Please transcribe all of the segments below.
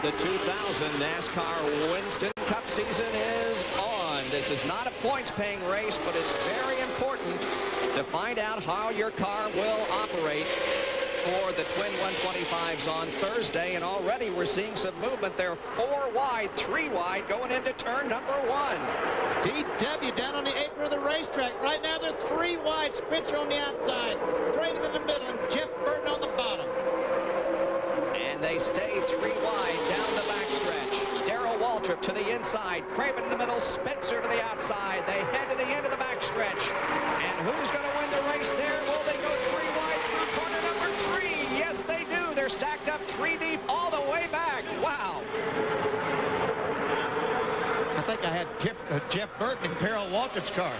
The 2000 NASCAR Winston Cup season is on. This is not a points-paying race, but it's very important to find out how your car will operate for the Twin 125s on Thursday. And already we're seeing some movement. They're 4 wide, 3 wide going into turn number 1. DW down on the apron of the racetrack. Right now they're 3 wide. Spitzer on the outside, Craven in the middle, and Jeff Burton on the bottom. And they stay 3 wide down the backstretch. Darrell Waltrip to the inside, Craven in the middle, Spencer to the outside. They head to the end of the backstretch. And who's going to win the race there? Will they go 3 wide through corner number 3? Yes, they do. They're stacked up 3 deep all the way back. Wow. I think I had Jeff Burton in Darrell Waltrip's car.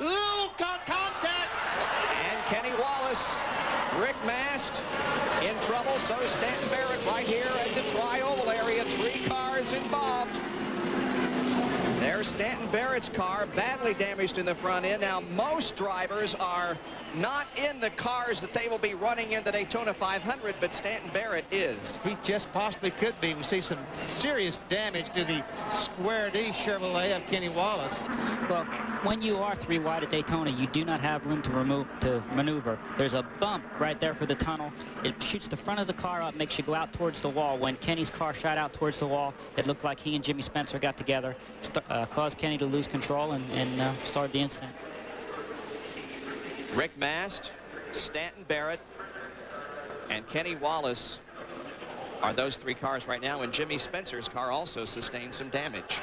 Ooh, contact! And Kenny Wallace, Rick Mast in trouble. So Stanton Barrett right here at the tri-oval area. 3 cars involved. There's Stanton Barrett's car, badly damaged in the front end. Now, most drivers are not in the cars that they will be running in the Daytona 500, but Stanton Barrett is. He just possibly could be. We see some serious damage to the Square D Chevrolet of Kenny Wallace. Well, when you are 3 wide at Daytona, you do not have room to maneuver. There's a bump right there for the tunnel. It shoots the front of the car up, makes you go out towards the wall. When Kenny's car shot out towards the wall, it looked like he and Jimmy Spencer got together, caused Kenny to lose control and started the incident. Rick Mast, Stanton Barrett, and Kenny Wallace are those 3 cars right now, and Jimmy Spencer's car also sustained some damage.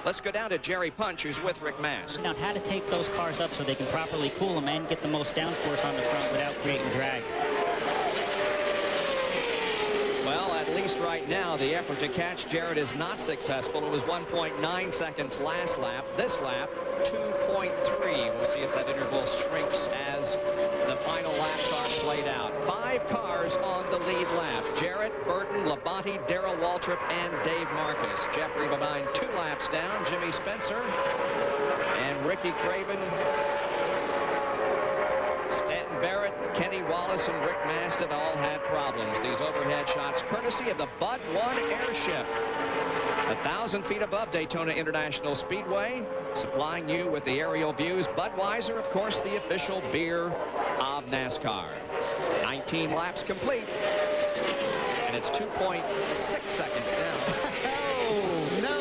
Let's go down to Jerry Punch, who's with Rick Mast. Now, how to take those cars up so they can properly cool them and get the most downforce on the front without creating drag. Well, at least right now, the effort to catch Jarrett is not successful. It was 1.9 seconds last lap. This lap, 2.3. We'll see if that interval shrinks as the final laps are played out. 5 cars on the lead lap. Jarrett, Burton, Labonte, Darrell Waltrip, and Dave Marcus. Jeffrey Babine 2 laps down. Jimmy Spencer and Ricky Craven. Stanton Barrett, Kenny Wallace, and Rick Mast have all had problems. These overhead shots courtesy of the Bud 1 airship. 1,000 feet above Daytona International Speedway, supplying you with the aerial views. Budweiser, of course, the official beer of NASCAR. 19 laps complete, and it's 2.6 seconds now. Oh, no.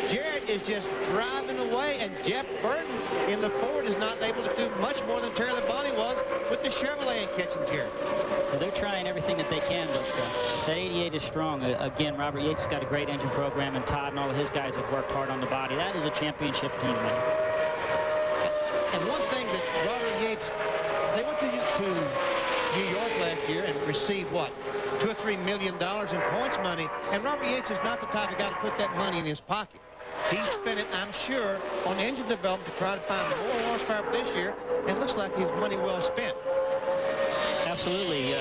Jarrett is just driving away, and Jeff Burton in the Ford is not able to do much more than Terry Labonte was with the Chevrolet and catching Jarrett. Well, they're trying everything that they can, but that 88 is strong. Again, Robert Yates has got a great engine program, and Todd and all of his guys have worked hard on the body. That is a championship team, man. And one thing that Robert Yates, they went to New York last year and received, what, $2 or $3 million in points money, and Robert Yates is not the type of guy to put that money in his pocket. He spent it, I'm sure, on engine development to try to find more horsepower for this year, and it looks like his money well spent. Absolutely.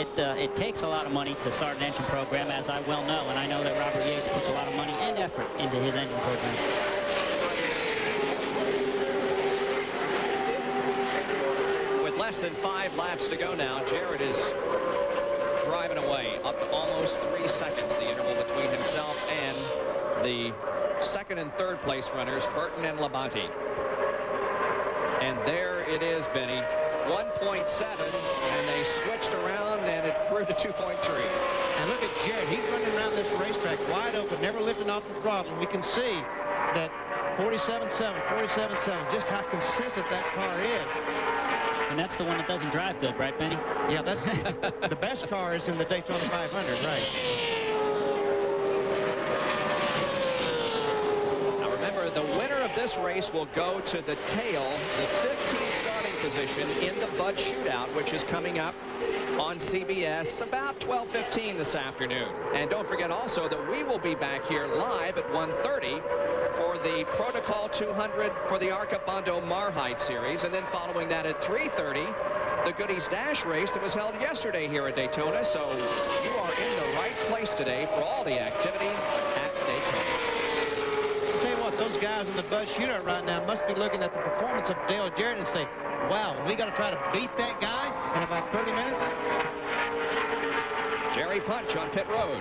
It takes a lot of money to start an engine program, as I well know, and I know that Robert Yates puts a lot of money and effort into his engine program. With less than 5 laps to go now, Jarrett is driving away up to almost 3 seconds, the interval between himself and the 2nd and 3rd place runners, Burton and Labonte. And there it is, Benny. 1.7, and they switched around, and it grew to 2.3. And look at Jarrett. He's running around this racetrack wide open, never lifting off the throttle. And we can see that 47.7, 47.7, just how consistent that car is. And that's the one that doesn't drive good, right, Benny? Yeah, that's the best car is in the Daytona 500, right? Now remember, the winner of this race will go to the tail, the 15th starting position in the Bud Shootout, which is coming up on CBS about 12:15 this afternoon. And don't forget also that we will be back here live at 1:30 for the Protocol 200 for the Arca Bondo Marhide Series, and then following that at 3:30, the Goodies Dash race that was held yesterday here at Daytona. So you are in the right place today for all the activity at Daytona. I'll tell you what, those guys in the Bud Shootout right now must be looking at the performance of Dale Jarrett and say, wow, we got to try to beat that guy in about 30 minutes. Jerry Punch on pit road.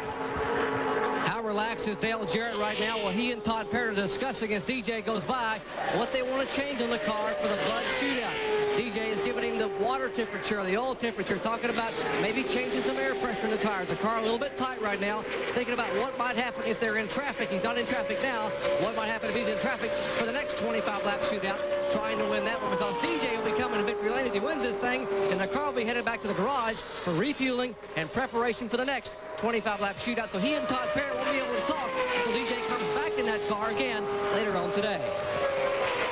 How relaxed is Dale Jarrett right now? Well, he and Todd Perry are discussing as DJ goes by what they want to change on the car for the Bud Shootout. DJ is giving him the water temperature, the oil temperature, talking about maybe changing some air pressure in the tires. The car a little bit tight right now, thinking about what might happen if they're in traffic. He's not in traffic now. What might happen if he's in traffic for the next 25-lap shootout, trying to win that one, because DJ will be coming to victory lane if he wins this thing, and the car will be headed back to the garage for refueling and preparation for the next 25-lap shootout. So he and Todd Perry won't be able to talk until DJ comes back in that car again later on today.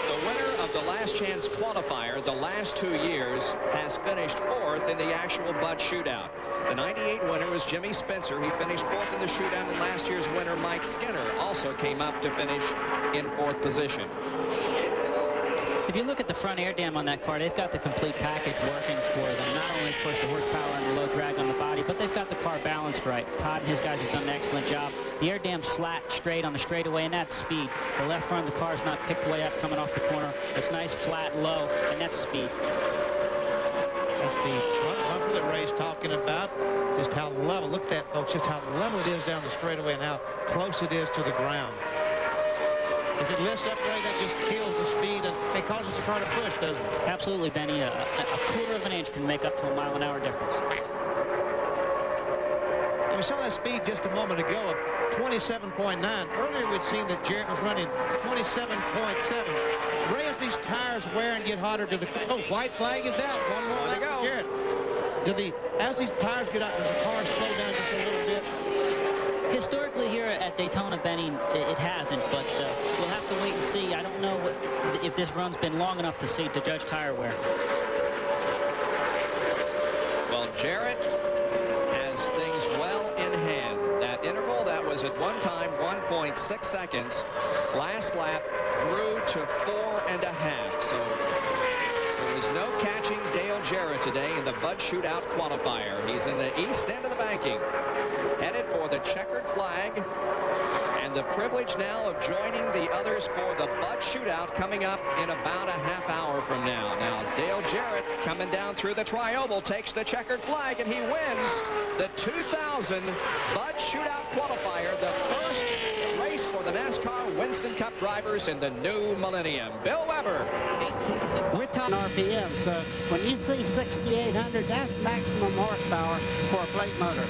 The winner of the last chance qualifier the last 2 years has finished 4th in the actual Bud Shootout. The 98 winner was Jimmy Spencer. He finished 4th in the shootout, and last year's winner Mike Skinner also came up to finish in 4th position. If you look at the front air dam on that car, they've got the complete package working for them. Not only, of course, the horsepower and the low drag on the body, but they've got the car balanced right. Todd and his guys have done an excellent job. The air dam's flat, straight on the straightaway, and that's speed. The left front of the car is not picked way up coming off the corner. It's nice, flat, low, and that's speed. That's the front bumper that Ray's talking about. Just how level, look at that, folks, just how level it is down the straightaway and how close it is to the ground. If it lifts up, Ray, that just kills the speed and it causes the car to push, doesn't it? Absolutely, Benny. A quarter of an inch can make up to a mile-an-hour difference. And we saw that speed just a moment ago of 27.9. Earlier, we'd seen that Jarrett was running 27.7. Ray, as these tires wear and get hotter, oh, white flag is out. One more lap for Jarrett. As these tires get out, does the car slow down just a little bit? Historically here at Daytona, Benny, it hasn't, but we'll have to wait and see. I don't know if this run's been long enough to judge tire wear. Well, Jarrett has things well in hand. That interval that was at one time 1.6 seconds. Last lap grew to 4.5. So there was no catching Dale Jarrett today in the Bud Shootout qualifier. He's in the east end of the banking, headed for the checkered flag, and the privilege now of joining the others for the Bud Shootout coming up in about a half hour from now. Now, Dale Jarrett coming down through the tri-oval takes the checkered flag, and he wins the 2000 Bud Shootout qualifier, the first race for the NASCAR Winston Cup drivers in the new millennium. Bill Weber. We're talking RPM, so when you see 6,800, that's maximum horsepower for a plate motor.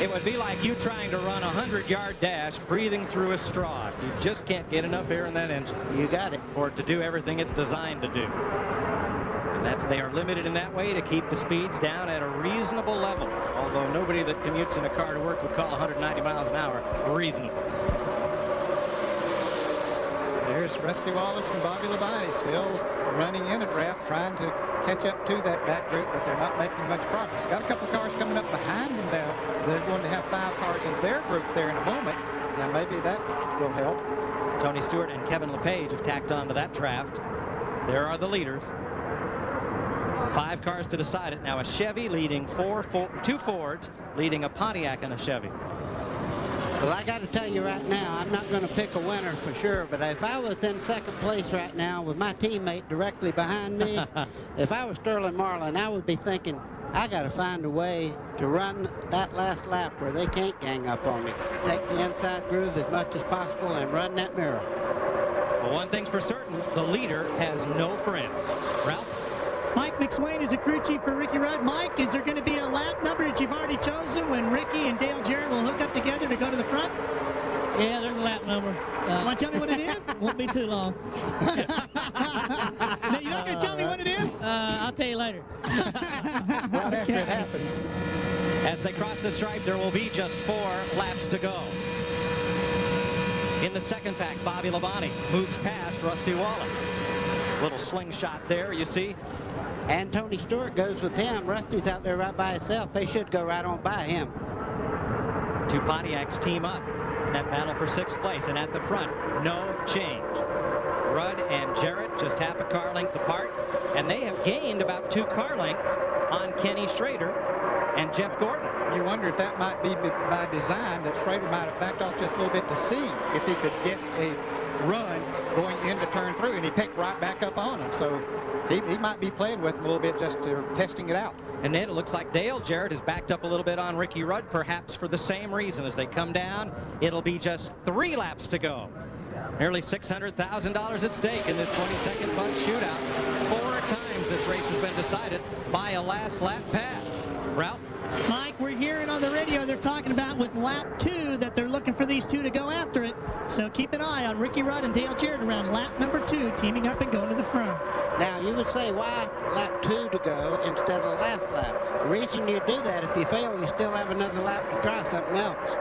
It would be like you trying to run a 100-yard dash breathing through a straw. You just can't get enough air in that engine. You got it. For it to do everything it's designed to do. And they are limited in that way to keep the speeds down at a reasonable level. Although nobody that commutes in a car to work would call 190 miles an hour reasonable. There's Rusty Wallace and Bobby Labonte still running in a draft, trying to catch up to that back group, but they're not making much progress. Got a couple of cars coming up behind them now. They're going to have 5 cars in their group there in a moment. Now maybe that will help. Tony Stewart and Kevin LePage have tacked on to that draft. There are the leaders. 5 cars to decide it. Now a Chevy leading 2 Fords leading a Pontiac and a Chevy. Well, I got to tell you right now, I'm not going to pick a winner for sure, but if I was in second place right now with my teammate directly behind me, if I was Sterling Marlin, I would be thinking, I got to find a way to run that last lap where they can't gang up on me. Take the inside groove as much as possible and run that mirror. Well, one thing's for certain, the leader has no friends. Ralph? Mike McSwain is a crew chief for Ricky Rudd. Mike, is there going to be a lap number that you've already chosen when Ricky and Dale Jarrett will hook up together to go to the front? Yeah, there's a lap number. Want to tell me what it is? Won't be too long. No, you're not going to tell me what it is? I'll tell you later. Right after it happens. As they cross the stripe, there will be just 4 laps to go. In the second pack, Bobby Labonte moves past Rusty Wallace. Little slingshot there, you see. And Tony Stewart goes with him. Rusty's out there right by himself. They should go right on by him. 2 Pontiacs team up in that battle for 6th place. And at the front, no change. Rudd and Jarrett just half a car length apart. And they have gained about 2 car lengths on Kenny Schrader and Jeff Gordon. You wonder if that might be by design, that Schrader might have backed off just a little bit to see if he could get a run going into turn 3, and he picked right back up on him. So he might be playing with him a little bit, just testing it out. And then it looks like Dale Jarrett has backed up a little bit on Ricky Rudd, perhaps for the same reason. As they come down, it'll be just 3 laps to go. Nearly $600,000 at stake in this 22nd Bud Shootout. 4 times this race has been decided by a last lap pass. Ralph? Mike, we're hearing on the radio they're talking about with lap 2 that they're looking for these two to go after it. So keep an eye on Ricky Rudd and Dale Jarrett around lap number 2, teaming up and going to the front. Now, you would say, why lap 2 to go instead of the last lap? The reason you do that, if you fail, you still have another lap to try something else.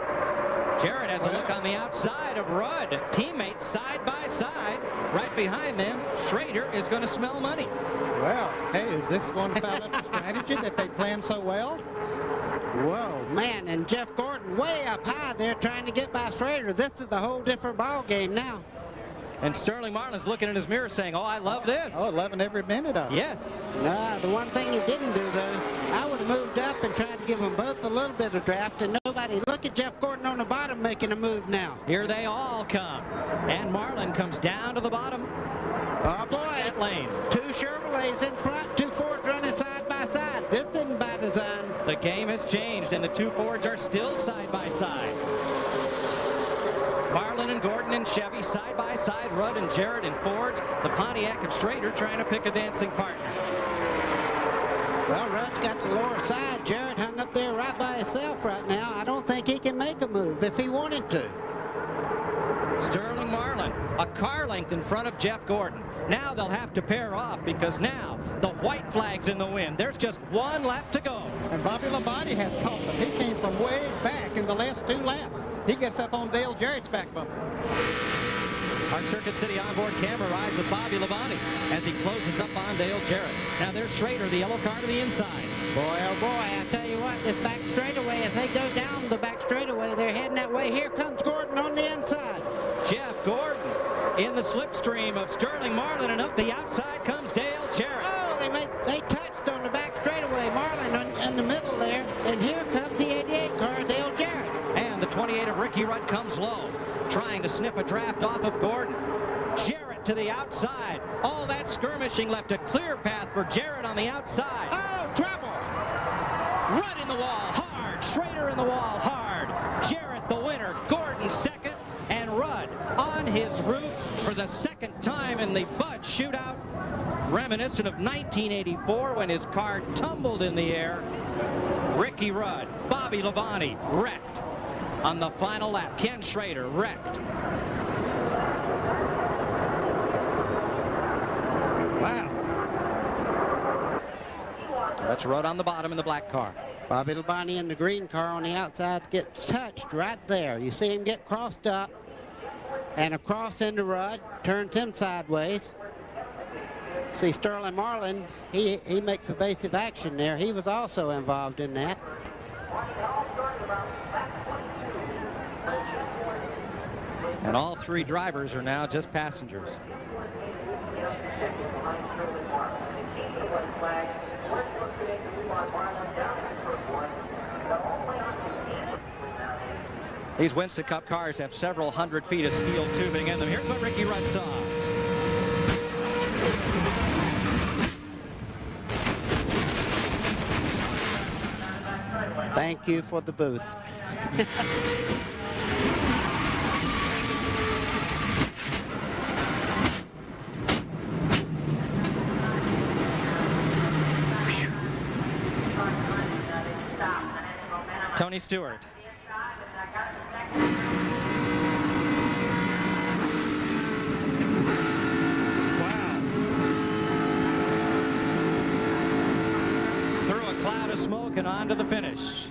Jarrett has a look on the outside of Rudd. Teammates side by side. Right behind them, Schrader is going to smell money. Well, hey, is this going to foul up the strategy that they planned so well? Whoa, man, and Jeff Gordon way up high there trying to get by Schrader. This is a whole different ball game now. And Sterling Marlin's looking in his mirror saying, oh, I love this. Oh, loving every minute of it. Yes. Nah, the one thing he didn't do, though, I would have moved up and tried to give them both a little bit of draft, and nobody. Look at Jeff Gordon on the bottom making a move now. Here they all come. And Marlin comes down to the bottom. Oh, boy. Pit lane. 2 Chevrolets in front, 2 Fords running side by side. This isn't by design. The game has changed, and the 2 Fords are still side by side. Marlin and Gordon and Chevy side by side. Rudd and Jarrett in Fords. The Pontiac of Schrader trying to pick a dancing partner. Well, Rudd's got the lower side. Jarrett hung up there right by himself right now. I don't think he can make a move if he wanted to. Sterling Marlin, a car length in front of Jeff Gordon. Now they'll have to pair off because now the white flag's in the wind. There's just 1 lap to go. And Bobby Labonte has caught them. He came from way back in the last 2 laps. He gets up on Dale Jarrett's back bumper. Our Circuit City onboard camera rides with Bobby Labonte as he closes up on Dale Jarrett. Now there's Schrader, the yellow car to the inside. Boy, oh boy, I tell you what, this back straightaway, as they go down the back straightaway, they're heading that way. Here comes Gordon on the inside. Jeff Gordon in the slipstream of Sterling Marlin, and up the outside comes Dale Jarrett. Oh, they touched on the back straightaway. Marlin in the middle there, and here comes the 88 car, Dale Jarrett. And the 28 of Ricky Rudd comes low, trying to sniff a draft off of Gordon. Jarrett to the outside. All that skirmishing left a clear path for Jarrett on the outside. Oh, trouble! Rudd in the wall, hard. Schrader in the wall, hard. Jarrett the winner, Gordon second, and Rudd on his roof for the 2nd time in the Bud Shootout. Reminiscent of 1984 when his car tumbled in the air. Ricky Rudd, Bobby Labonte wrecked on the final lap. Ken Schrader wrecked. Wow. That's Rudd on the bottom in the black car. Bobby Labonte in the green car on the outside gets touched right there. You see him get crossed up and across into Rudd, turns him sideways. See Sterling Marlin, he makes evasive action there. He was also involved in that. And all 3 drivers are now just passengers. These Winston Cup cars have several hundred feet of steel tubing in them. Here's what Ricky Rudd saw. Thank you for the booth. Tony Stewart. Through a cloud of smoke and on to the finish.